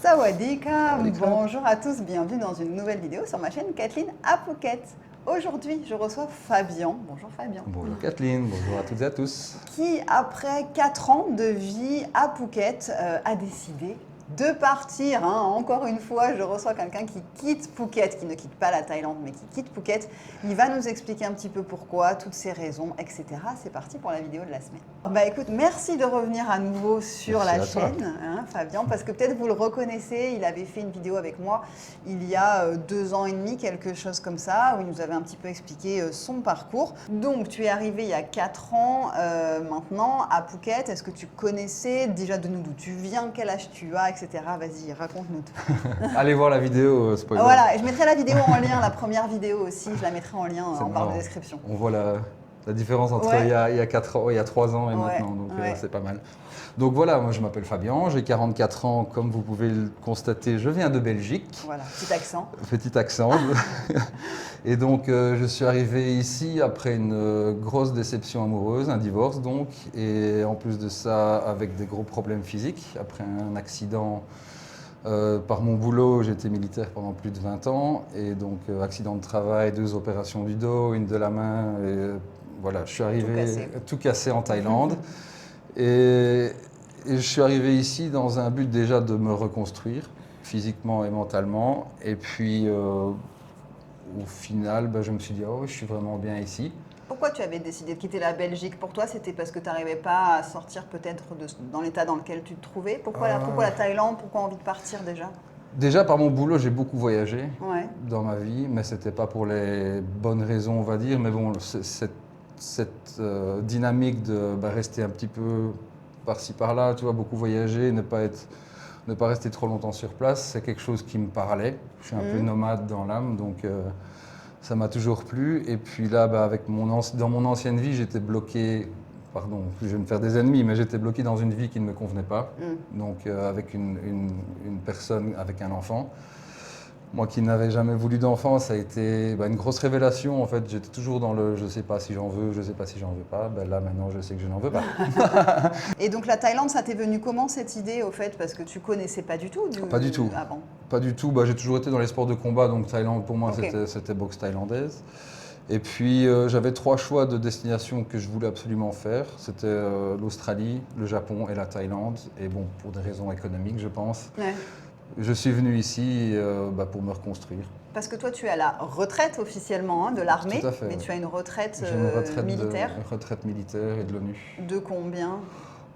Sawadika, bonjour à tous, bienvenue dans une nouvelle vidéo sur ma chaîne Kathleen à Phuket. Aujourd'hui, je reçois Fabien. Bonjour Fabien. Bonjour Kathleen, bonjour à toutes et à tous. Qui, après 4 ans de vie à Phuket, a décidé de partir. Encore une fois, je reçois quelqu'un qui quitte Phuket, qui ne quitte pas la Thaïlande, mais qui quitte Phuket. Il va nous expliquer un petit peu pourquoi, toutes ses raisons, etc. C'est parti pour la vidéo de la semaine. Bah écoute, merci de revenir à nouveau sur la chaîne, Fabien, parce que peut-être vous le reconnaissez, il avait fait une vidéo avec moi il y a 2 ans et demi, quelque chose comme ça, où il nous avait un petit peu expliqué son parcours. Donc tu es arrivé il y a 4 ans maintenant à Phuket. Est-ce que tu connaissais déjà de nous d'où tu viens, quel âge tu as, etc. Vas-y, raconte-nous tout. Allez voir la vidéo, spoiler. Voilà, et je mettrai la vidéo en lien, la première vidéo aussi, je la mettrai en lien en barre de description. On voit la différence entre il y a 4 ans, il y a 3 ans et maintenant, donc c'est pas mal. Donc voilà, moi je m'appelle Fabien, j'ai 44 ans, comme vous pouvez le constater, je viens de Belgique. Voilà, petit accent. Petit accent. Et donc je suis arrivé ici après une grosse déception amoureuse, un divorce donc, et en plus de ça avec des gros problèmes physiques, après un accident. Par mon boulot, j'étais militaire pendant plus de 20 ans, et donc accident de travail, 2 opérations du dos, une de la main, et voilà, je suis arrivé tout cassé en Thaïlande. Et je suis arrivé ici dans un but déjà de me reconstruire, physiquement et mentalement, et puis au final, je me suis dit, oh, je suis vraiment bien ici. Pourquoi tu avais décidé de quitter la Belgique? Pour toi, c'était parce que tu n'arrivais pas à sortir peut-être dans l'état dans lequel tu te trouvais? Pourquoi la Thaïlande? Pourquoi envie de partir déjà? Déjà, par mon boulot, j'ai beaucoup voyagé dans ma vie, mais ce n'était pas pour les bonnes raisons, on va dire. Mais bon, cette dynamique de rester un petit peu par-ci, par-là, tu vois, beaucoup voyager, ne pas rester trop longtemps sur place, c'est quelque chose qui me parlait. Je suis un peu nomade dans l'âme, donc ça m'a toujours plu. Et puis là, dans mon ancienne vie, j'étais bloqué, pardon, je vais me faire des ennemis, mais j'étais bloqué dans une vie qui ne me convenait pas. Donc avec une personne, avec un enfant. Moi qui n'avais jamais voulu d'enfant, ça a été une grosse révélation. En fait, j'étais toujours dans le « je ne sais pas si j'en veux, je ne sais pas si j'en veux pas ». Là, maintenant, je sais que je n'en veux pas. Et donc la Thaïlande, ça t'est venu comment cette idée au fait? Parce que tu connaissais pas du tout Pas du tout. Avant. Pas du tout. J'ai toujours été dans les sports de combat, donc Thaïlande pour moi c'était boxe thaïlandaise. Et puis j'avais 3 choix de destinations que je voulais absolument faire. C'était l'Australie, le Japon et la Thaïlande. Et bon, pour des raisons économiques, je pense. Je suis venu ici pour me reconstruire. Parce que toi, tu es à la retraite officiellement de l'armée, mais tu as une retraite militaire. Une retraite militaire et de l'ONU. De combien?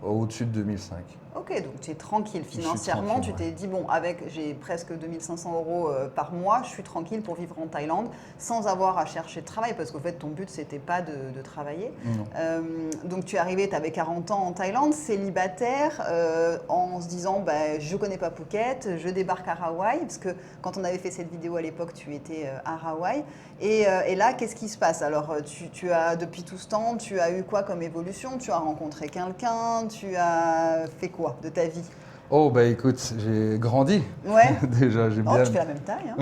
Au-dessus de 2005. Ok, donc tu es tranquille financièrement. Tu t'es dit, bon, j'ai presque 2500 € par mois, je suis tranquille pour vivre en Thaïlande sans avoir à chercher de travail, parce qu'au fait, ton but, c'était pas de travailler. Donc tu es arrivé, tu avais 40 ans en Thaïlande, célibataire, en se disant, je connais pas Phuket, je débarque à Hawaï, parce que quand on avait fait cette vidéo à l'époque, tu étais à Hawaï. Et là, qu'est-ce qui se passe? Alors, tu as, depuis tout ce temps, tu as eu quoi comme évolution? Tu as rencontré quelqu'un? Tu as fait quoi de ta vie? Oh, écoute, j'ai grandi. Ouais. Déjà, j'ai bien... tu fais la même taille.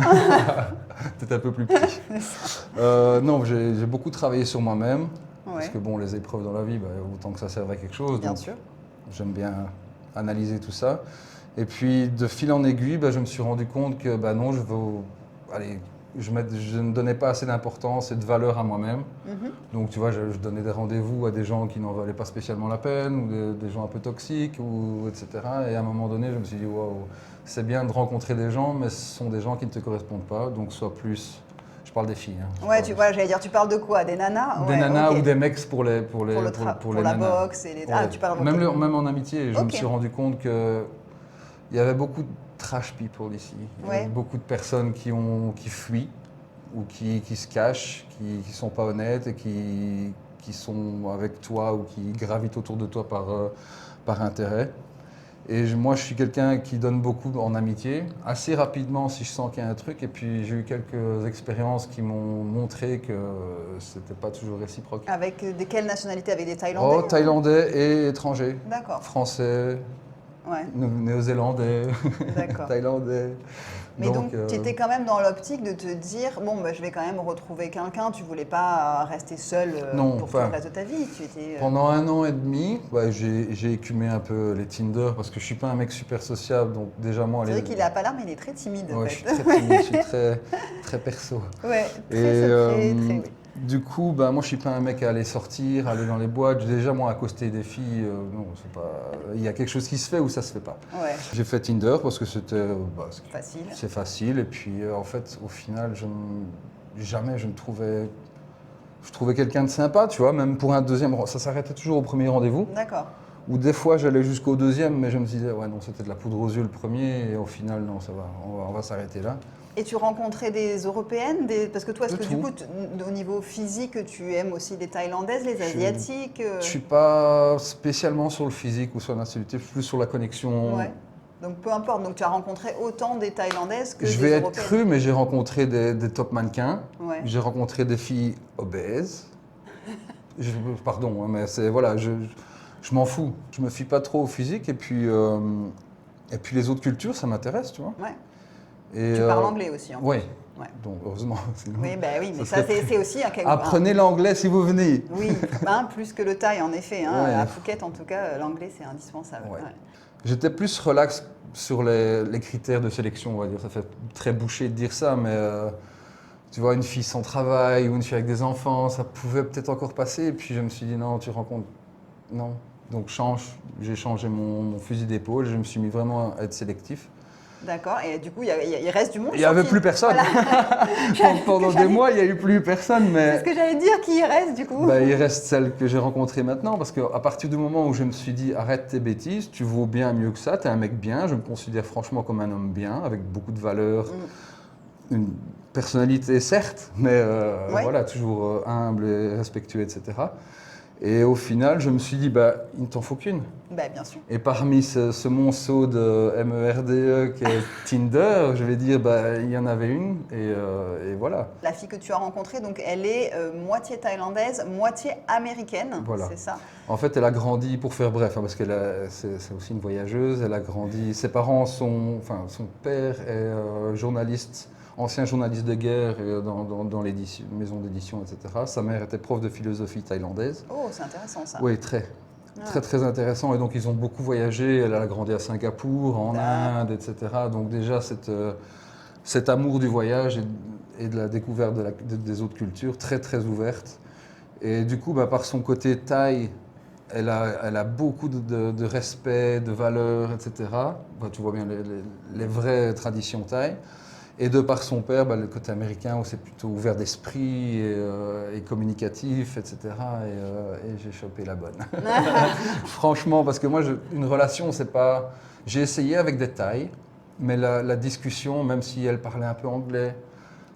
Peut-être un peu plus petit. Non, j'ai beaucoup travaillé sur moi-même. Parce que les épreuves dans la vie, autant que ça serve à quelque chose. Bien sûr. J'aime bien analyser tout ça. Et puis, de fil en aiguille, je me suis rendu compte que non, je ne donnais pas assez d'importance et de valeur à moi-même. Donc, tu vois, je donnais des rendez-vous à des gens qui n'en valaient pas spécialement la peine, ou des gens un peu toxiques, etc. Et à un moment donné, je me suis dit, waouh, c'est bien de rencontrer des gens, mais ce sont des gens qui ne te correspondent pas. Donc, sois plus... Je parle des filles. J'allais dire, tu parles de quoi? Des nanas? Des nanas ou des mecs pour les la boxe et les... tu parles même en amitié, je me suis rendu compte qu'il y avait beaucoup de trash people ici. Beaucoup de personnes qui fuient ou qui se cachent, qui ne sont pas honnêtes et qui sont avec toi ou qui gravitent autour de toi par intérêt. Et moi, je suis quelqu'un qui donne beaucoup en amitié, assez rapidement si je sens qu'il y a un truc. Et puis, j'ai eu quelques expériences qui m'ont montré que c'était pas toujours réciproque. Avec quelle nationalité? Avec des Thaïlandais? Thaïlandais et étrangers. D'accord. Français. néo-zélandais, thaïlandais. Mais donc tu étais quand même dans l'optique de te dire, je vais quand même retrouver quelqu'un, tu voulais pas rester seul pour tout le reste de ta vie. Pendant 1 an et demi, j'ai écumé un peu les Tinder parce que je suis pas un mec super sociable, donc déjà moi... C'est vrai qu'il a pas l'air, mais il est très timide. Ouais, je suis très timide, je suis très perso. Ouais, très secret, oui. Du coup, moi je suis pas un mec à aller sortir, aller dans les boîtes. Déjà moi accoster des filles, non, c'est pas. Il y a quelque chose qui se fait ou ça se fait pas. Ouais. J'ai fait Tinder parce que c'était facile. C'est facile et puis en fait au final jamais je ne trouvais. Je trouvais quelqu'un de sympa, tu vois, même pour un deuxième. Ça s'arrêtait toujours au premier rendez-vous. D'accord. Ou des fois j'allais jusqu'au deuxième, mais je me disais ouais non c'était de la poudre aux yeux le premier et au final non ça va, on va s'arrêter là. Et tu rencontrais des Européennes, parce que toi, est-ce que du coup, au niveau physique, tu aimes aussi les Thaïlandaises, les Asiatiques Je suis pas spécialement sur le physique ou sur la nationalité, plus sur la connexion. Ouais. Donc peu importe, donc tu as rencontré autant des Thaïlandaises que des Européennes. Je vais être cru, mais j'ai rencontré des top mannequins, j'ai rencontré des filles obèses. Pardon, mais c'est voilà, je m'en fous. Je me fie pas trop au physique et puis les autres cultures, ça m'intéresse, tu vois. Ouais. Et tu parles anglais aussi, en Oui. Ouais. Donc heureusement. Oui, mais ça c'est aussi un quelque Apprenez l'anglais si vous venez. Oui, plus que le thaï en effet. À Phuket en tout cas, l'anglais c'est indispensable. Ouais. Ouais. J'étais plus relax sur les critères de sélection, on va dire. Ça fait très bouché de dire ça, mais tu vois, une fille sans travail ou une fille avec des enfants, ça pouvait peut-être encore passer. Et puis je me suis dit non, tu rencontres. Non. Donc j'ai changé mon fusil d'épaule, je me suis mis vraiment à être sélectif. D'accord, et du coup, il reste du monde. Il n'y avait plus personne. Voilà. Pendant des mois, il n'y a eu plus personne. Mais... C'est ce que j'allais dire, qui reste du coup Il reste celle que j'ai rencontrée maintenant, parce qu'à partir du moment où je me suis dit arrête tes bêtises, tu vaux bien mieux que ça, tu es un mec bien, je me considère franchement comme un homme bien, avec beaucoup de valeurs, une personnalité certes, mais voilà, toujours humble et respectueux, etc. Et au final, je me suis dit, il ne t'en faut qu'une. Bien sûr. Et parmi ce monceau de MERDE qui est Tinder, je vais dire, il y en avait une, et voilà. La fille que tu as rencontrée, donc elle est moitié thaïlandaise, moitié américaine, voilà. C'est ça? En fait, elle a grandi, pour faire bref, parce que c'est aussi une voyageuse, elle a grandi, ses parents son père est journaliste, ancien journaliste de guerre dans les maisons d'édition, etc. Sa mère était prof de philosophie thaïlandaise. Oh, c'est intéressant ça. Oui, très intéressant. Et donc ils ont beaucoup voyagé. Elle a grandi à Singapour, en Inde, etc. Donc déjà cet amour du voyage et de la découverte des autres cultures, très ouverte. Et du coup, par son côté thaï, elle a beaucoup de respect, de valeurs, etc. Tu vois bien les vraies traditions thaï. Et de par son père, le côté américain où c'est plutôt ouvert d'esprit et communicatif, etc. Et j'ai chopé la bonne. Franchement, parce que moi, une relation, c'est pas... J'ai essayé avec des Thaïs, mais la discussion, même si elle parlait un peu anglais,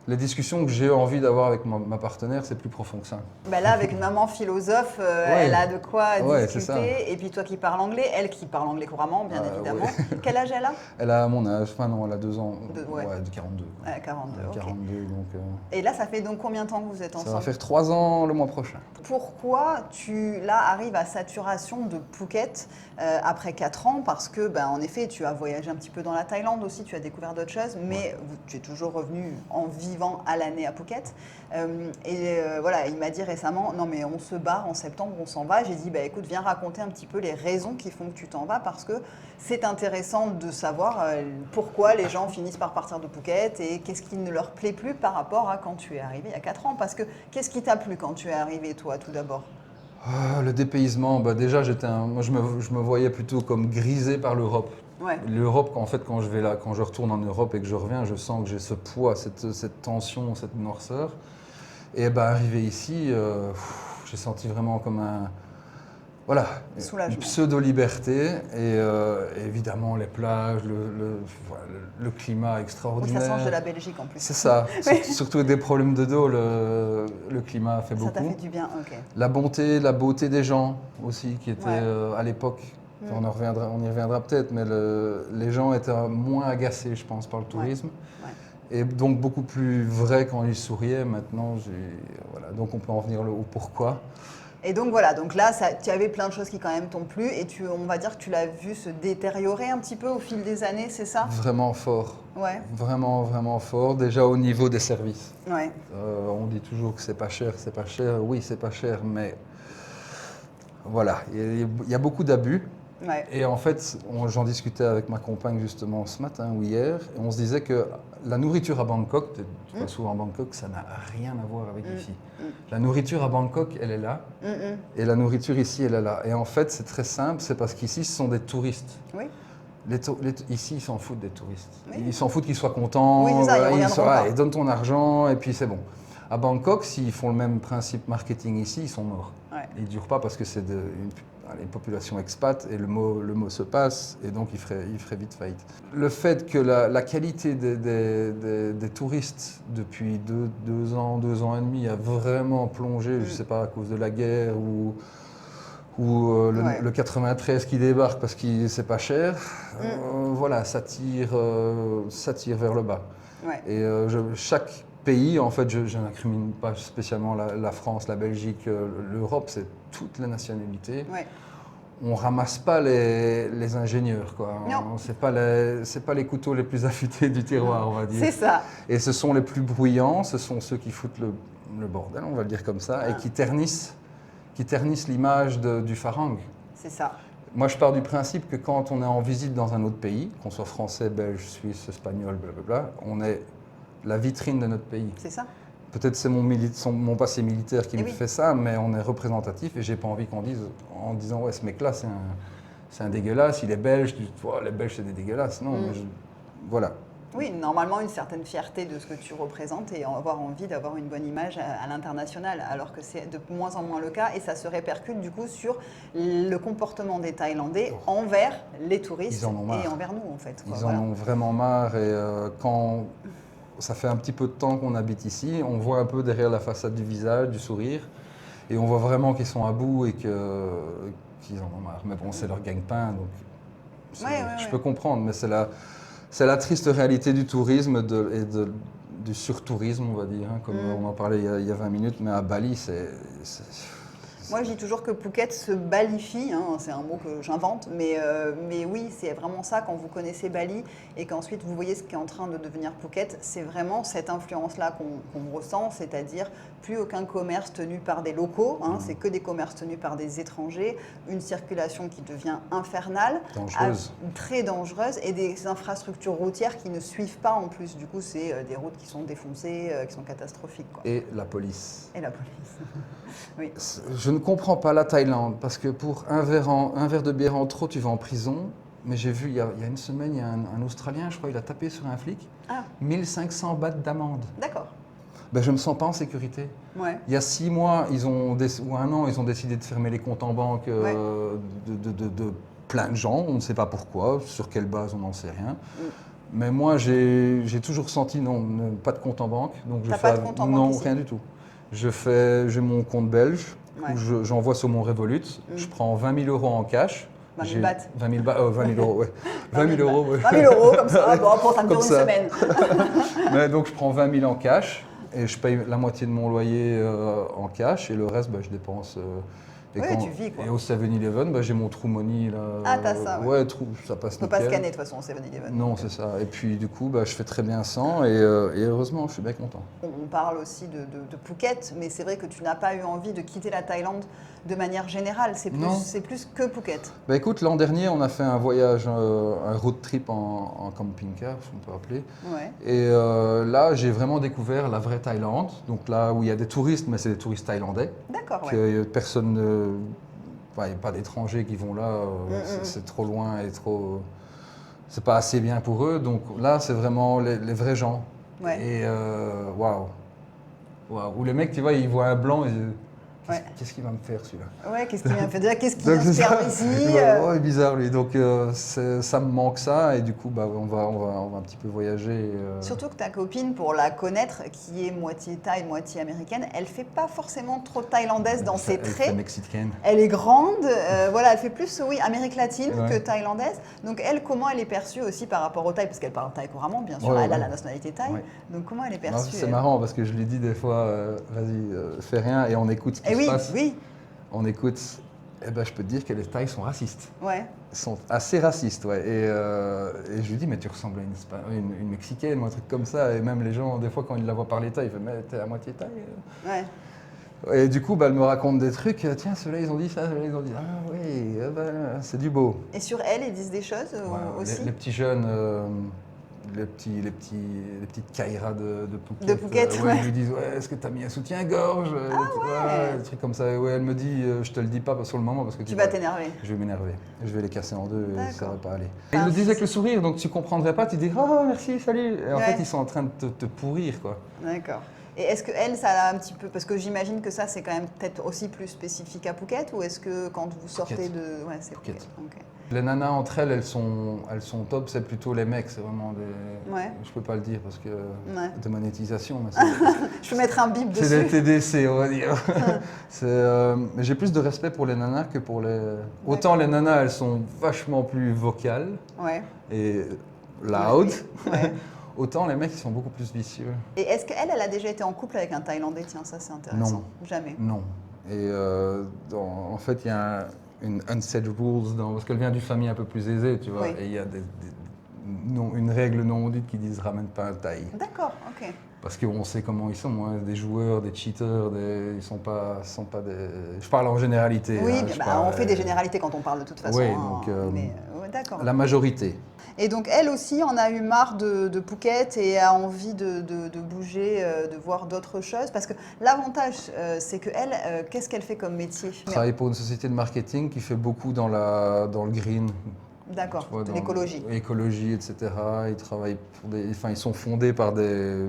les discussions que j'ai envie d'avoir avec ma partenaire, c'est plus profond que ça. Là, avec une maman philosophe, elle a de quoi discuter. Et puis toi qui parles anglais, elle qui parle anglais couramment, bien évidemment. Quel âge elle a? Elle a mon âge, elle a 2 ans. De 42. 42, ok. 42, donc, Et là, ça fait donc combien de temps que vous êtes ensemble? Ça va faire 3 ans le mois prochain. Pourquoi tu arrives à saturation de Phuket après 4 ans? Parce que, en effet, tu as voyagé un petit peu dans la Thaïlande aussi, tu as découvert d'autres choses, mais tu es toujours revenu en vivant à l'année à Phuket. Voilà, il m'a dit récemment, non mais on se barre en septembre, on s'en va. J'ai dit, écoute, viens raconter un petit peu les raisons qui font que tu t'en vas, parce que c'est intéressant de savoir pourquoi les gens finissent par partir de Phuket et qu'est-ce qui ne leur plaît plus par rapport à quand tu es arrivé il y a 4 ans. Parce que qu'est-ce qui t'a plu quand tu es arrivé, toi, tout d'abord? Le dépaysement, déjà moi je me voyais plutôt comme grisé par l'Europe. Ouais. L'Europe, en fait, quand je retourne en Europe et que je reviens, je sens que j'ai ce poids, cette tension, cette noirceur. Et arrivé ici, j'ai senti vraiment comme une pseudo-liberté. Et évidemment, les plages, le climat extraordinaire. Oui, ça change de la Belgique en plus. C'est ça. Surtout avec des problèmes de dos, le climat fait beaucoup. Ça t'a fait du bien, ok. La beauté des gens aussi, qui étaient à l'époque. On y reviendra peut-être, mais les gens étaient moins agacés, je pense, par le tourisme. Ouais. Et donc beaucoup plus vrais quand ils souriaient. Maintenant, donc on peut en venir au pourquoi. Et donc voilà, donc là, tu avais plein de choses qui quand même t'ont plu et on va dire que tu l'as vu se détériorer un petit peu au fil des années, c'est ça? Vraiment fort. Ouais. Vraiment, vraiment fort. Déjà au niveau des services. Ouais. On dit toujours que c'est pas cher, c'est pas cher. Oui, c'est pas cher, mais voilà, il y a beaucoup d'abus. Ouais. Et en fait, j'en discutais avec ma compagne justement ce matin ou hier, et on se disait que la nourriture à Bangkok, tu vas souvent à Bangkok, ça n'a rien à voir avec ici. La nourriture à Bangkok, elle est là, et la nourriture ici, elle est là. Et en fait, c'est très simple, c'est parce qu'ici, ce sont des touristes. Oui. Ici, ils s'en foutent des touristes. Oui. Ils s'en foutent qu'ils soient contents, Oui, c'est ça, ils donnent ton argent, et puis c'est bon. À Bangkok, s'ils font le même principe marketing ici, ils sont morts. Ouais. Ils ne durent pas parce que c'est une population expat et le mot se passe et donc il ferait vite faillite. Le fait que la qualité des touristes depuis deux ans et demi a vraiment plongé, je ne sais pas, à cause de la guerre ou le 93 qui débarque parce que c'est pas cher, voilà, ça tire vers le bas. Ouais. Et chaque pays, en fait, je n'incrimine pas spécialement la France, la Belgique, l'Europe, c'est toutes les nationalités. Ouais. On ramasse pas les ingénieurs, quoi. Non. C'est pas les couteaux les plus affûtés du tiroir, on va dire. C'est ça. Et ce sont les plus bruyants, ce sont ceux qui foutent le bordel, on va le dire comme ça, et qui ternissent l'image du Farang. C'est ça. Moi, je pars du principe que quand on est en visite dans un autre pays, qu'on soit français, belge, suisse, espagnol, blablabla, on est la vitrine de notre pays. C'est ça. Peut-être c'est mon passé militaire qui me fait ça, mais on est représentatif et j'ai pas envie qu'on dise, en disant ouais, ce mec-là c'est un dégueulasse, il est belge, tu dis oh, les Belges c'est des dégueulasses. Non, mais voilà. Oui, normalement une certaine fierté de ce que tu représentes et avoir envie d'avoir une bonne image à l'international, alors que c'est de moins en moins le cas et ça se répercute du coup sur le comportement des Thaïlandais envers les touristes et envers nous en fait. Ils en ont vraiment marre et quand ça fait un petit peu de temps qu'on habite ici, on voit un peu derrière la façade du visage, du sourire et on voit vraiment qu'ils sont à bout et qu'ils en ont marre. Mais bon, c'est leur gagne-pain, donc je peux comprendre, mais c'est la triste réalité du tourisme et du surtourisme, on va dire, hein, comme on en parlait il y a 20 minutes, mais à Bali, Moi, je dis toujours que Phuket se balifie, hein, c'est un mot que j'invente, mais oui, c'est vraiment ça, quand vous connaissez Bali et qu'ensuite vous voyez ce qui est en train de devenir Phuket, c'est vraiment cette influence-là qu'on ressent, c'est-à-dire plus aucun commerce tenu par des locaux, hein, c'est que des commerces tenus par des étrangers, une circulation qui devient infernale, très dangereuse, et des infrastructures routières qui ne suivent pas en plus. Du coup, c'est des routes qui sont défoncées, qui sont catastrophiques, quoi. Et la police. Et la police. Oui. Je ne comprends pas la Thaïlande, parce que pour un verre de bière en trop, tu vas en prison. Mais j'ai vu, il y a une semaine, il y a un Australien, je crois, il a tapé sur un flic. 1500 bahts d'amende. D'accord. Ben, je ne me sens pas en sécurité. Ouais. Il y a 6 mois, ou un an, ils ont décidé de fermer les comptes en banque de plein de gens. On ne sait pas pourquoi, sur quelle base, on n'en sait rien. Mais moi, j'ai toujours senti pas de compte en banque. Donc pas de compte en banque non, ici. rien du tout. J'ai mon compte belge, où j'envoie sur mon Revolut. Je prends 20 000 € en cash. 20 000 bahts. 20 000 euros, ouais. 20 000 euros, ouais. 20 000 euros, comme ça, bon, pour t'amener une semaine. Mais donc, je prends 20 000 en cash et je paye la moitié de mon loyer en cash et le reste, je dépense. Tu vis, quoi. Et au 7-Eleven, j'ai mon True Money. Là, ah, t'as ça, ouais. Ça passe nickel. Tu peux pas scanner, de toute façon, au 7-Eleven. Non, c'est ça. Et puis, du coup, je fais très bien sans et heureusement, je suis bien content. On parle aussi de Phuket, mais c'est vrai que tu n'as pas eu envie de quitter la Thaïlande de manière générale. C'est plus que Phuket. Écoute, l'an dernier, on a fait un voyage, un road trip en camping-car, si on peut appeler. Ouais. Et là, j'ai vraiment découvert la vraie Thaïlande. Donc là où il y a des touristes, mais c'est des touristes thaïlandais. D'accord, personne il n'y a pas d'étrangers qui vont là, c'est trop loin et c'est pas assez bien pour eux. Donc là, c'est vraiment les vrais gens. Ouais. Et waouh. Où les mecs, tu vois, ils voient un blanc et qu'est-ce qu'il va me faire celui-là? Ouais, qu'est-ce qu'il vient faire? Qu'est-ce qu'il vient se faire ici? Ouais, bizarre lui. Donc ça me manque ça et du coup on va un petit peu voyager. Surtout que ta copine, pour la connaître, qui est moitié thaï, moitié américaine, elle fait pas forcément trop thaïlandaise dans ses traits. Elle est mexicaine. Elle est grande, elle fait plus Amérique latine que thaïlandaise. Donc elle, comment elle est perçue aussi par rapport au thaï? Parce qu'elle parle thaï couramment, bien sûr. Elle a la nationalité thaï. Donc comment elle est perçue? C'est marrant parce que je lui dis des fois, vas-y, fais rien et on écoute ce qui se passe. Oui. on écoute, eh ben, je peux te dire que les Thaïs sont racistes. Ouais. Ils sont assez racistes, ouais. Et je lui dis, mais tu ressembles à une Mexicaine ou un truc comme ça. Et même les gens, des fois, quand ils la voient parler thaï, ils font, mais t'es à moitié thaï. Ouais. Et du coup, bah, elle me raconte des trucs. Tiens, ceux-là, ils ont dit ça, ceux-là, ils ont dit, ah oui, c'est du beau. Et sur elle, ils disent des choses aussi les petits jeunes, les petites Kaira de Phuket. De Phuket, ouais. Ils lui disent, ouais, est-ce que t'as mis un soutien-gorge des trucs comme ça. Ouais, elle me dit, je te le dis pas sur le moment parce que tu vas t'énerver. Je vais m'énerver. Je vais les casser en deux et ça va pas aller. Ah, ils le disent avec le sourire, donc tu comprendrais pas, tu dis, oh merci, salut. Et en fait, ils sont en train de te pourrir, quoi. D'accord. Et est-ce que elle, ça a un petit peu, parce que j'imagine que ça, c'est quand même peut-être aussi plus spécifique à Phuket, ou est-ce que quand vous sortez de, ouais, c'est Phuket. Okay. Les nanas entre elles, elles sont top. C'est plutôt les mecs, c'est vraiment des. Ouais. Je peux pas le dire parce que de monétisation. Mais je peux mettre un bip dessus. C'est des TDC, on va dire. Mais j'ai plus de respect pour les nanas que pour les. Autant les nanas, elles sont vachement plus vocales et loud. Ouais. Autant les mecs, ils sont beaucoup plus vicieux. Et est-ce qu'elle, elle a déjà été en couple avec un Thaïlandais? Tiens, ça c'est intéressant. Non. Jamais. Non. Et en fait, il y a une unsaid rules parce qu'elle vient d'une famille un peu plus aisée, tu vois. Oui. Et il y a une règle non dite qui disent ramène pas un Thaï. D'accord, ok. Parce qu'on sait comment ils sont, des joueurs, des cheaters, ils sont pas des. Je parle en généralité. Oui, on fait des généralités quand on parle de toute façon. Oui, donc d'accord. La majorité. Et donc elle aussi en a eu marre de Phuket et a envie de bouger, de voir d'autres choses. Parce que l'avantage, c'est qu'elle, qu'est-ce qu'elle fait comme métier? Elle travaille pour une société de marketing qui fait beaucoup dans le green. D'accord, l'écologie. L'écologie, etc. Ils travaillent ils sont fondés par des...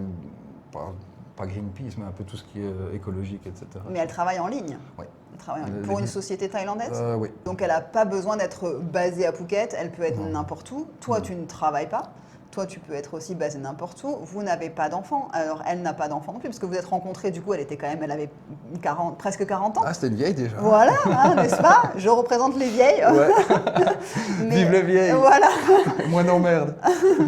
Pas Greenpeace, mais un peu tout ce qui est écologique, etc. Mais elle travaille en ligne? Oui. Elle travaille en ligne. Pour une société thaïlandaise? Oui. Donc elle n'a pas besoin d'être basée à Phuket, elle peut être n'importe où. Toi, tu ne travailles pas. Toi, tu peux être aussi basé n'importe où. Vous n'avez pas d'enfant. Alors, elle n'a pas d'enfant non plus, parce que vous êtes rencontrés, du coup, elle avait presque 40 ans. Ah, c'était une vieille déjà. Voilà, n'est-ce pas? Je représente les vieilles. Ouais. Mais, vive les vieilles. Voilà. Moi non, merde.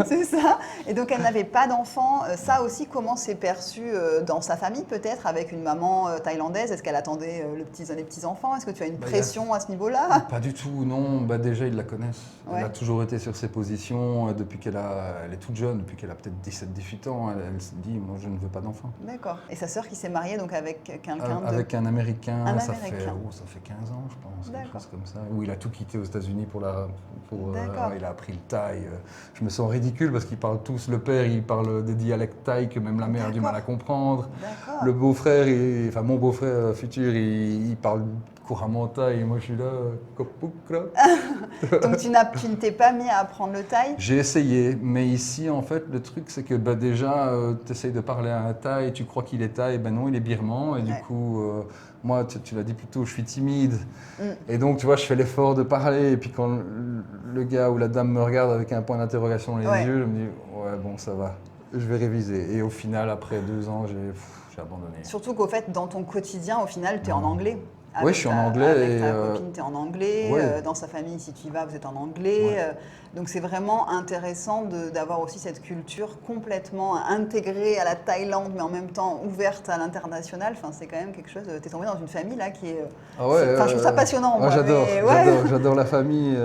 C'est ça. Et donc, elle n'avait pas d'enfant. Ça aussi, comment c'est perçu dans sa famille, peut-être, avec une maman thaïlandaise? Est-ce qu'elle attendait les petits-enfants? Est-ce que tu as une pression à ce niveau-là? Pas du tout, non. Déjà, ils la connaissent. Elle a toujours été sur ses positions depuis elle est toute jeune, depuis qu'elle a peut-être 17-18 ans, elle se dit, moi je ne veux pas d'enfant. D'accord. Et sa sœur qui s'est mariée donc avec quelqu'un Avec un Américain, ça fait 15 ans je pense, quelque chose comme ça. Où il a tout quitté aux États-Unis il a appris le thaï. Je me sens ridicule parce qu'ils parlent tous, le père il parle des dialectes thaï que même la mère a du mal à comprendre. Le beau-frère, mon beau-frère futur, il parle couramment thaï, et moi je suis là, kopukra. Donc tu ne t'es pas mis à apprendre le thaï? J'ai essayé, mais ici en fait le truc c'est que déjà tu essayes de parler à un thaï, tu crois qu'il est thaï, non il est birman, et du coup moi tu l'as dit plus tôt, je suis timide, et donc tu vois je fais l'effort de parler, et puis quand le gars ou la dame me regarde avec un point d'interrogation dans les yeux, je me dis ouais bon ça va, je vais réviser, et au final après 2 ans j'ai abandonné. Surtout qu'au fait dans ton quotidien au final tu es en anglais. Oui, je suis en anglais. Avec ta copine, tu es en anglais. Dans sa famille, si tu y vas, vous êtes en anglais. Donc c'est vraiment intéressant d'avoir aussi cette culture complètement intégrée à la Thaïlande, mais en même temps ouverte à l'international. Enfin, c'est quand même quelque chose. Tu es tombé dans une famille là qui est. Je trouve ça passionnant. Moi, j'adore la famille.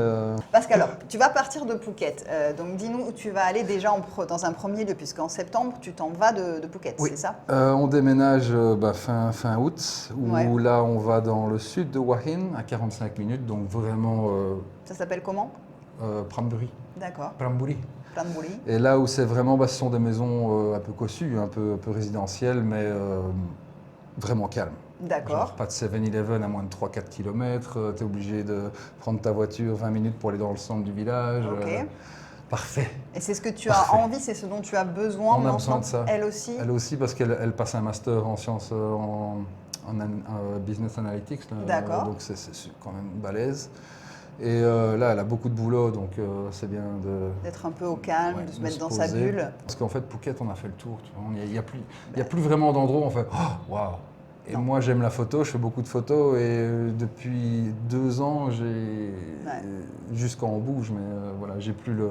Parce qu'alors, tu vas partir de Phuket. Donc dis-nous où tu vas aller déjà dans un premier lieu, puisqu'en septembre, tu t'en vas de Phuket, c'est ça? On déménage fin août, où là on va dans le sud de Hua Hin, à 45 minutes, donc vraiment... Ça s'appelle comment? Pramburi. D'accord. Pramburi. Pramburi. Et là où c'est vraiment, ce sont des maisons un peu cossues, un peu résidentielles, mais vraiment calmes. D'accord. Pas de 7-Eleven à moins de 3-4 km, tu es obligé de prendre ta voiture 20 minutes pour aller dans le centre du village. Ok. Parfait. Et c'est ce que tu as envie, c'est ce dont tu as besoin maintenant? On a besoin de ça. Elle aussi? Elle aussi, parce qu'elle passe un master en sciences, en business analytics. D'accord. Donc c'est quand même balèze. Et là, elle a beaucoup de boulot, donc c'est bien d'être un peu au calme, de se mettre dans sa bulle. Parce qu'en fait, Phuket, on a fait le tour. Il n'y a plus vraiment d'endroits où on fait « waouh ». Et moi, j'aime la photo, je fais beaucoup de photos, et depuis 2 ans, jusqu'en bouge, mais voilà, j'ai plus le...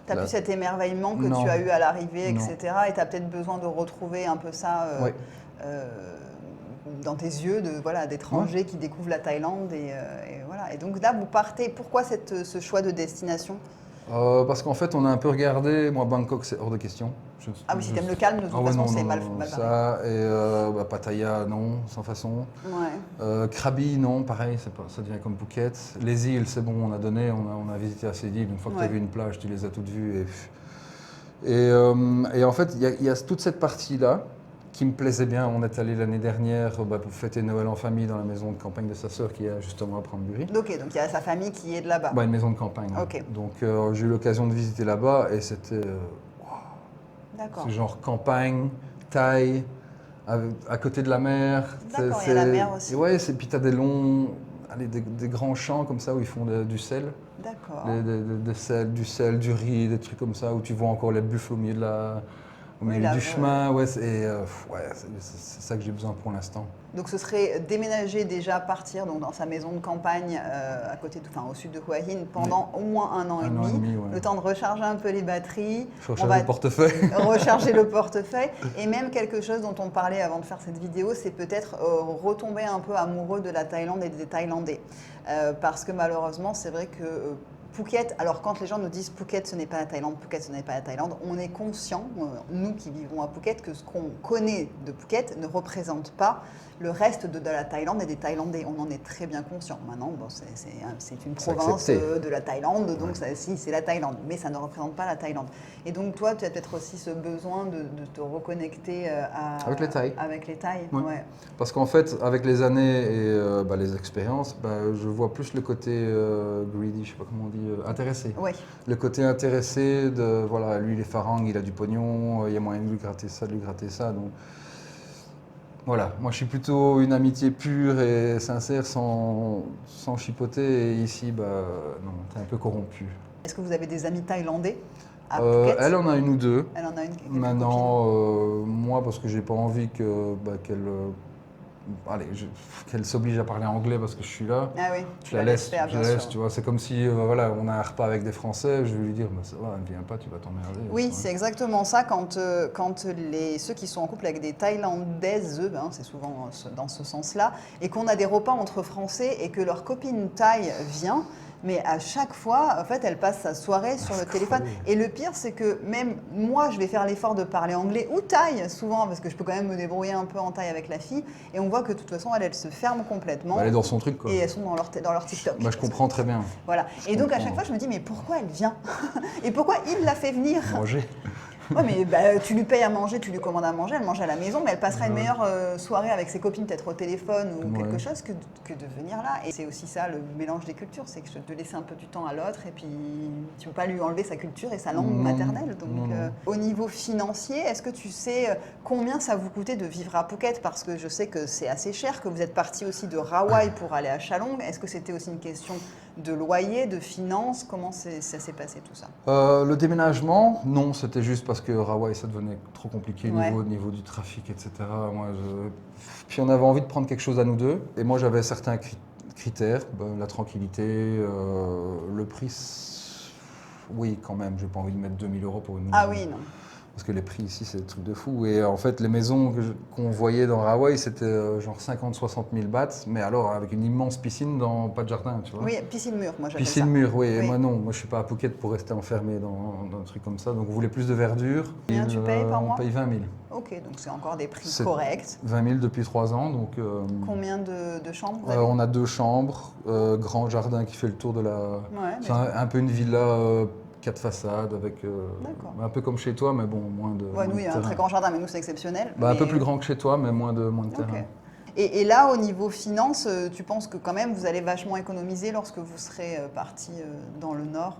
Tu n'as plus cet émerveillement que tu as eu à l'arrivée, etc. Et tu as peut-être besoin de retrouver un peu ça dans tes yeux d'étrangers qui découvrent la Thaïlande. Et voilà. Et donc là, vous partez. Pourquoi ce choix de destination? Parce qu'en fait, on a un peu regardé. Moi, Bangkok, c'est hors de question. Ah oui, si t'aimes le calme, de toute façon, c'est mal barré. Ça, et Pattaya, non, sans façon. Ouais. Krabi, non, pareil, ça devient comme Phuket. Les îles, c'est bon, on a donné, on a visité assez d'îles. Une fois que tu as vu une plage, tu les as toutes vues. Et en fait, il y a toute cette partie-là qui me plaisait bien. On est allé l'année dernière pour fêter Noël en famille dans la maison de campagne de sa sœur qui est justement à Pramburi. Ok, donc il y a sa famille qui est de là-bas. Une maison de campagne. Ok. Donc j'ai eu l'occasion de visiter là-bas et c'était c'est genre campagne, Thaï, à côté de la mer. D'accord, il y a la mer aussi. Ouais, puis tu as des grands champs comme ça où ils font du sel. D'accord. Du sel, du riz, des trucs comme ça où tu vois encore les buffles au milieu du chemin. Ouais, c'est ça que j'ai besoin pour l'instant. Donc ce serait déménager déjà, partir donc, dans sa maison de campagne à côté, au sud de Hua Hin pendant au moins un an et demi. Ouais. Le temps de recharger un peu les batteries. Recharger le portefeuille. Recharger le portefeuille. Et même quelque chose dont on parlait avant de faire cette vidéo, c'est peut-être retomber un peu amoureux de la Thaïlande et des Thaïlandais. Parce que malheureusement, c'est vrai que Phuket, alors quand les gens nous disent Phuket ce n'est pas la Thaïlande, Phuket ce n'est pas la Thaïlande, on est conscient, nous qui vivons à Phuket, que ce qu'on connaît de Phuket ne représente pas le reste de la Thaïlande et des Thaïlandais. On en est très bien conscient. Maintenant, c'est une province de la Thaïlande, donc c'est la Thaïlande, mais ça ne représente pas la Thaïlande. Et donc toi, tu as peut-être aussi ce besoin de te reconnecter avec les Thaïs. Avec les Thaïs, ouais. Parce qu'en fait, avec les années et les expériences, je vois plus le côté greedy, je sais pas comment on dit, intéressé. Oui. Le côté intéressé de, voilà, lui il est farang, il a du pognon, il y a moyen de lui gratter ça, donc voilà, moi je suis plutôt une amitié pure et sincère sans chipoter, et ici, non, t'es un peu corrompu. Est-ce que vous avez des amis thaïlandais à Phuket? Elle en a une ou deux. Elle en a une. Maintenant, moi, parce que j'ai pas envie qu'elle s'oblige à parler anglais parce que je suis là. Ah oui, je la laisse, tu vois. C'est comme si on a un repas avec des Français, je vais lui dire, ça va, ne viens pas, tu vas t'emmerder. Oui, c'est exactement ça quand ceux qui sont en couple avec des Thaïlandaises, c'est souvent dans ce sens-là, et qu'on a des repas entre Français et que leur copine thaï vient. Mais à chaque fois, en fait, elle passe sa soirée sur le téléphone. Et le pire, c'est que même moi, je vais faire l'effort de parler anglais ou thaï, souvent, parce que je peux quand même me débrouiller un peu en thaï avec la fille. Et on voit que de toute façon, elle se ferme complètement. Elle est dans son truc, quoi. Et elles sont dans leur TikTok. Moi, je comprends très bien. Voilà. Et donc, à chaque fois, je me dis, mais pourquoi elle vient? Et pourquoi il la fait venir? Manger. Ouais, mais tu lui payes à manger, tu lui commandes à manger, elle mange à la maison, mais elle passera une meilleure soirée avec ses copines, peut-être au téléphone ou quelque chose, que de venir là. Et c'est aussi ça, le mélange des cultures, c'est que de laisser un peu du temps à l'autre, et puis tu ne peux pas lui enlever sa culture et sa langue maternelle. Donc, au niveau financier, est-ce que tu sais combien ça vous coûtait de vivre à Phuket? Parce que je sais que c'est assez cher, que vous êtes parti aussi de Rawai pour aller à Chalong. Est-ce que c'était aussi une question de loyer, de finances? Comment ça s'est passé tout ça? Le déménagement, non, c'était juste parce que Rawai, ça devenait trop compliqué au niveau du trafic, etc. Puis on avait envie de prendre quelque chose à nous deux. Et moi, j'avais certains critères, la tranquillité, le prix. Oui, quand même, j'ai pas envie de mettre 2000 € pour une maison. Ah oui, non. Parce que les prix ici, c'est des trucs de fou. Et en fait, les maisons qu'on voyait dans Rawai, c'était genre 50-60 000 bahts, mais alors avec une immense piscine dans pas de jardin, tu vois. Oui, piscine mur, moi j'appelle ça. Piscine mur, oui. Et moi non, moi je suis pas à Phuket pour rester enfermé dans un truc comme ça. Donc on voulait plus de verdure. Combien tu payes par mois? On paye 20 000. Ok, donc c'est encore des prix corrects. 20 000 depuis 3 ans. Donc, combien de chambres on a 2 chambres, grand jardin qui fait le tour de la... c'est un peu une villa... 4 façades avec un peu comme chez toi, mais bon, moins de. Ouais, nous, il y a un très grand jardin, mais nous, c'est exceptionnel. Un peu plus grand que chez toi, mais moins de terrain. Et là, au niveau finance, tu penses que quand même, vous allez vachement économiser lorsque vous serez parti dans le nord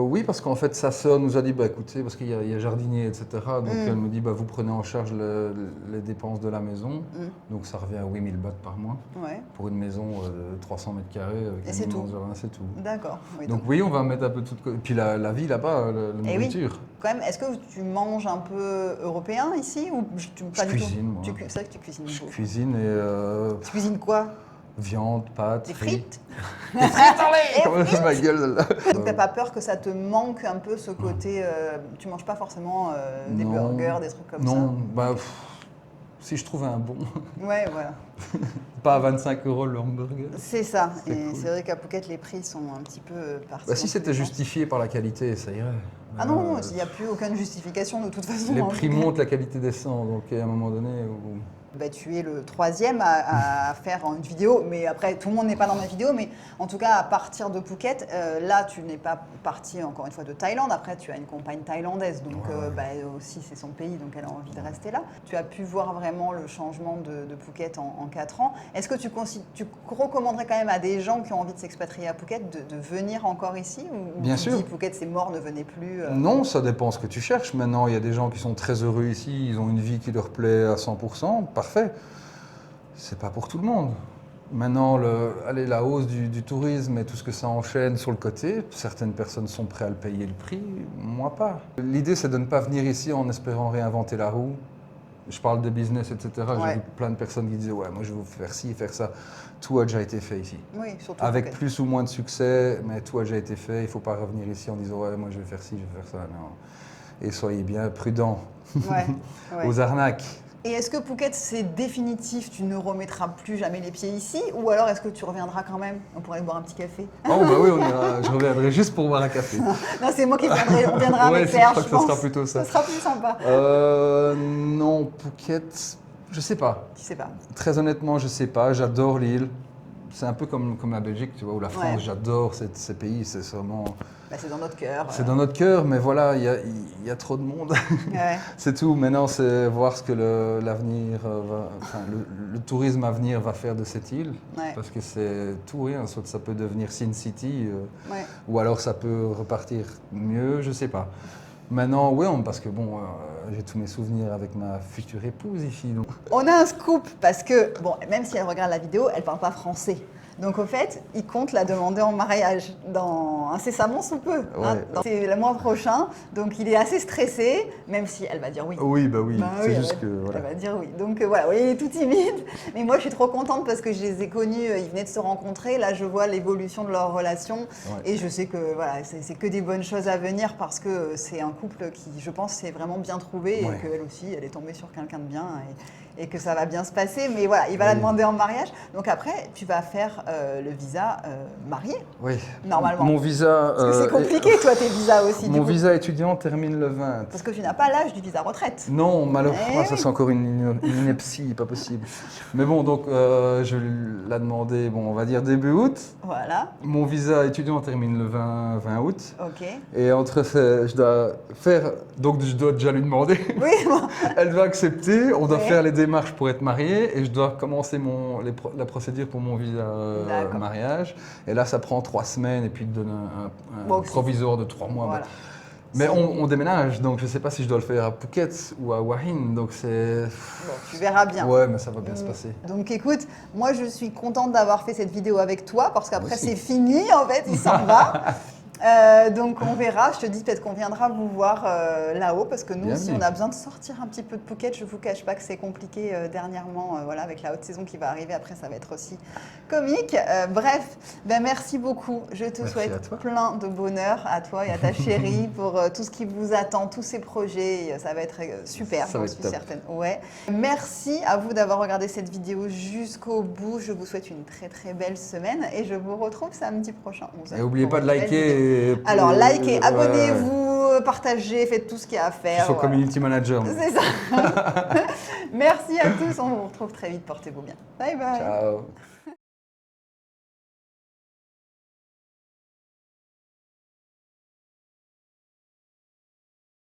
oui, parce qu'en fait, sa sœur nous a dit, écoutez, parce qu'il y a jardinier, etc. Donc elle me dit, vous prenez en charge les dépenses de la maison. Donc ça revient à 8 000 bahts par mois. Pour une maison de 300 mètres carrés. Et c'est tout. C'est tout. D'accord. Oui, donc oui, on va mettre un peu tout. Et puis la vie là-bas, la nourriture. Oui. Quand même, est-ce que tu manges un peu européen ici ou pas du cuisine, moi. C'est vrai que tu cuisines beaucoup. Je cuisine et... Tu cuisines quoi? Viande, pâtes, des frites. Des frites, allez. Ma gueule, là. Donc t'as pas peur que ça te manque un peu ce côté, tu manges pas forcément des burgers, des trucs comme ça? Non, Si je trouve un bon. Ouais, voilà. Pas à 25 € le hamburger. C'est ça. Et cool. c'est vrai qu'à Phuket, les prix sont un petit peu partis. Bah, si c'était justifié par la qualité, ça irait. Ah non, il n'y a plus aucune justification de toute façon. Les prix montent, la qualité descend. Donc à un moment donné. Bah, tu es le 3e à faire une vidéo, mais après tout le monde n'est pas dans ma vidéo, mais en tout cas à partir de Phuket, là tu n'es pas parti encore une fois de Thaïlande, après tu as une compagne thaïlandaise, donc aussi c'est son pays, donc elle a envie de rester là. Tu as pu voir vraiment le changement de Phuket en 4 ans. Est-ce que tu recommanderais quand même à des gens qui ont envie de s'expatrier à Phuket de venir encore ici ou Bien tu sûr. dis Phuket c'est mort, ne venez plus Non, ça dépend ce que tu cherches. Maintenant, il y a des gens qui sont très heureux ici, ils ont une vie qui leur plaît à 100%. Parfait. C'est pas pour tout le monde. Maintenant, la hausse du tourisme et tout ce que ça enchaîne sur le côté, certaines personnes sont prêtes à le payer le prix, moi pas. L'idée, c'est de ne pas venir ici en espérant réinventer la roue. Je parle de business, etc. Ouais. J'ai vu plein de personnes qui disaient « Ouais, moi je veux faire ci, faire ça ». Tout a déjà été fait ici. Oui, surtout Avec Phuket. plus ou moins de succès, mais tout a déjà été fait. Il ne faut pas revenir ici en disant « Ouais, moi je vais faire ci, je vais faire ça ». Non. Et soyez bien prudents Ouais. aux arnaques. Et est-ce que Phuket, c'est définitif, tu ne remettras plus jamais les pieds ici? Ou alors est-ce que tu reviendras quand même? On pourrait aller boire un petit café. Oh bah oui, je reviendrai juste pour boire un café. Non, c'est moi qui viendrai, on viendra avec je Serge, crois je que ce pense. sera plutôt ça. Ce sera plus sympa. Non, Phuket, je sais pas. Tu sais pas. Très honnêtement, je sais pas. J'adore l'île. C'est un peu comme la Belgique, tu vois, ou la France. Ouais. J'adore ces pays. C'est vraiment... Bah, c'est dans notre cœur. C'est dans notre cœur, mais voilà, il y a trop de monde. Ouais. C'est tout. Maintenant, c'est voir ce que l'avenir, le tourisme à venir va faire de cette île. Ouais. Parce que c'est tout rien. Soit ça peut devenir Sin City, Ouais. ou alors ça peut repartir mieux, je sais pas. Maintenant, oui, parce que bon, j'ai tous mes souvenirs avec ma future épouse ici. Donc. On a un scoop parce que, bon, même si elle regarde la vidéo, elle parle pas français. Donc au fait, il compte la demander en mariage incessamment sous peu. Ouais. C'est le mois prochain, donc il est assez stressé, même si elle va dire oui. Oui, bah oui, c'est oui, juste que... Voilà. Elle va dire oui. Donc voilà, oui, il est tout timide. Mais moi, je suis trop contente parce que je les ai connus, ils venaient de se rencontrer. Là, je vois l'évolution de leur relation. Ouais. Et je sais que voilà, c'est que des bonnes choses à venir parce que c'est un couple qui, je pense, s'est vraiment bien trouvé Ouais. et qu'elle aussi, elle est tombée sur quelqu'un de bien et que ça va bien se passer. Mais voilà, il va la demander en mariage. Donc après, tu vas faire le visa marié, Oui. normalement. Mon visa... Parce que c'est compliqué, toi, tes visas aussi. Mon visa étudiant termine le 20. Parce que tu n'as pas l'âge du visa retraite. Non, malheureusement, Eh ça oui. c'est encore une ineptie, pas possible. Mais bon, donc je l'ai demandé, bon, on va dire début août. Voilà, Mon visa étudiant termine le 20 août. ok. Et entre ces, je dois faire, donc je dois déjà lui demander. Oui, bon. Elle doit accepter, on doit Ouais. faire les démarches pour être marié et je dois commencer la procédure pour mon visa D'accord. mariage. Et là, ça prend 3 semaines et puis il te donne un Bon, provisoire de 3 mois. Voilà. Mais on déménage, donc je ne sais pas si je dois le faire à Phuket ou à Wahin, donc c'est... Bon, tu verras bien. Ouais, mais ça va bien se passer. Donc écoute, moi je suis contente d'avoir fait cette vidéo avec toi parce qu'après Moi aussi. c'est fini en fait, il s'en va. Donc on verra, je te dis peut-être qu'on viendra vous voir là-haut parce que nous aussi Bienvenue. on a besoin de sortir un petit peu de Phuket. Je vous cache pas que c'est compliqué dernièrement, voilà, avec la haute saison qui va arriver. Après ça va être aussi comique. Bref, ben merci beaucoup. Je te Merci à souhaite toi. plein de bonheur à toi et à ta chérie pour tout ce qui vous attend, tous ces projets. Ça va être super, Ça j'en va être suis top. certaine. Ouais. Merci à vous d'avoir regardé cette vidéo jusqu'au bout. Je vous souhaite une très très belle semaine et je vous retrouve samedi prochain. Et n'oubliez pas de liker. Alors, likez, ouais, abonnez-vous, partagez, faites tout ce qu'il y a à Je faire. suis voilà. community manager. moi. C'est ça. Merci à tous, on vous retrouve très vite, portez-vous bien. Bye bye. Ciao.